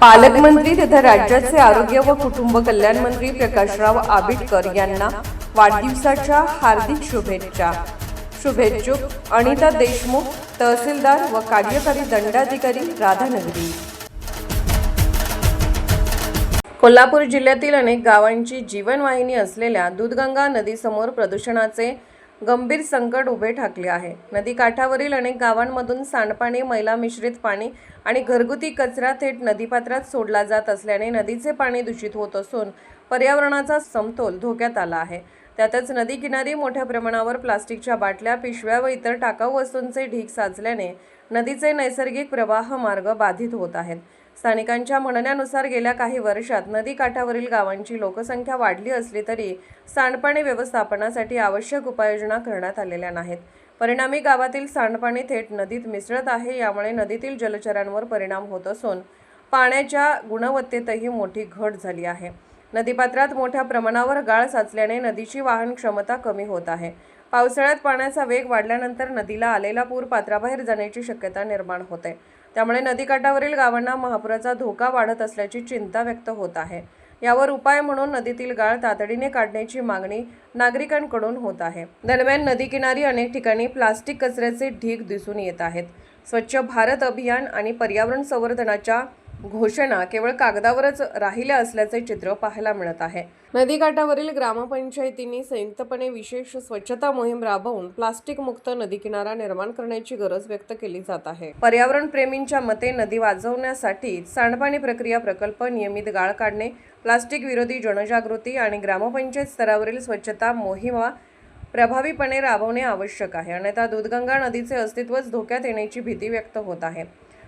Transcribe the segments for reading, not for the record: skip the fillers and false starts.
पालकमंत्री तथा राज्याचे आरोग्य व कुटुंब कल्याण मंत्री प्रकाशराव आबिटकर यांना वाढदिवसाच्या हार्दिक शुभेच्छुक अनिता देशमुख, तहसीलदार व कार्यकारी दंडाधिकारी, राधानगरी। कोल्हापूर जिल्ह्यातील अनेक गावांची जीवनवाहिनी असलेल्या दूधगंगा नदीसमोर प्रदूषणाचे गंभीर संकट उभे ठाकले आहे। नदीकाठावरील अनेक गावांमधून सांडपाणी, मैला मिश्रित पाणी आणि घरगुती कचरा थेट नदीपात्रात सोडला जात असल्याने नदीचे पाणी दूषित होत असून पर्यावरणाचा समतोल धोक्यात आला आहे। त्यातच नदीकिनारी मोठ्या प्रमाणावर प्लास्टिकच्या बाटल्या, पिशव्या व इतर टाकाऊ वस्तूंचे ढीग साचल्याने नदीचे नैसर्गिक प्रवाह मार्ग बाधित होत आहेत। स्थानिकांच्या म्हणण्यानुसार गेल्या काही वर्षात नदीकाठावरील गावांची लोकसंख्या वाढली असली तरी सांडपाणी व्यवस्थापनासाठी आवश्यक उपाययोजना करण्यात आलेल्या नाहीत। परिणामी गावातील सांडपाणी थेट नदीत मिसळत आहे। यामुळे नदीतील जलचरांवर परिणाम होत असून पाण्याच्या गुणवत्तेतही मोठी घट झाली आहे। नदीपात्रात मोठ्या प्रमाणावर गाळ साचल्याने नदीची वाहन क्षमता कमी होत आहे। पावसाळ्यात पाण्याचा वेग वाढल्यानंतर नदीला आलेला पूर पात्राबाहेर जाण्याची शक्यता निर्माण होते। त्यामुळे नदीकाठावरील गावांना महापुराचा धोका वाढत असल्याची चिंता व्यक्त होत आहे। यावर उपाय म्हणून नदीतील गाळ तातडीने काढण्याची मागणी नागरिकांकडून होत आहे। दरम्यान नदीकिनारी अनेक ठिकाणी प्लास्टिक कचऱ्याचे ढीग दिसून येत आहेत। स्वच्छ भारत अभियान आणि पर्यावरण संवर्धनाच्या घोषणा केवळ कागदावरच राहिल्या असल्याचे चित्र पाहायला मिळत आहे। नदीकाठावरील ग्रामपंचायतींनी संयुक्तपणे विशेष स्वच्छता मोहीम राबवून प्लास्टिक मुक्त नदीकिनारा निर्माण करण्याची गरज व्यक्त केली जात आहे। पर्यावरण प्रेमींच्या मते नदी वाचवण्यासाठी सांडपाणी प्रक्रिया प्रकल्प, नियमित गाळ काढणे, प्लास्टिक विरोधी जनजागृती आणि ग्रामपंचायत स्तरावरील स्वच्छता मोहिमा प्रभावीपणे राबवणे आवश्यक आहे। अन्यथा दूधगंगा नदीचे अस्तित्वच धोक्यात येण्याची भीती व्यक्त होत आहे।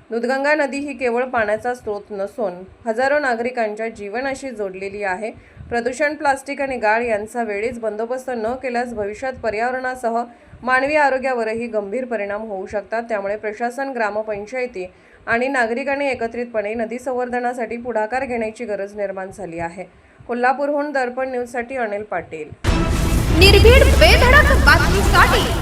दूधगंगा नदी ही केवळ पाण्याचा स्रोत नसून हजारो नागरिकांच्या जीवनाशी जोडलेली आहे। प्रदूषण, प्लास्टिक आणि गाळ यांचा वेळीच बंदोबस्त न केल्यास भविष्यात पर्यावरणासह मानवी आरोग्यावरही गंभीर परिणाम होऊ शकतात। त्यामुळे प्रशासन, ग्रामपंचायती आणि नागरिकांनी एकत्रितपणे नदी संवर्धनासाठी पुढाकार घेण्याची गरज निर्माण झाली आहे। कोल्हापूरहून दर्पण न्यूजसाठी अनिल पाटील। निर्भीड बेधडक बातमीसाठी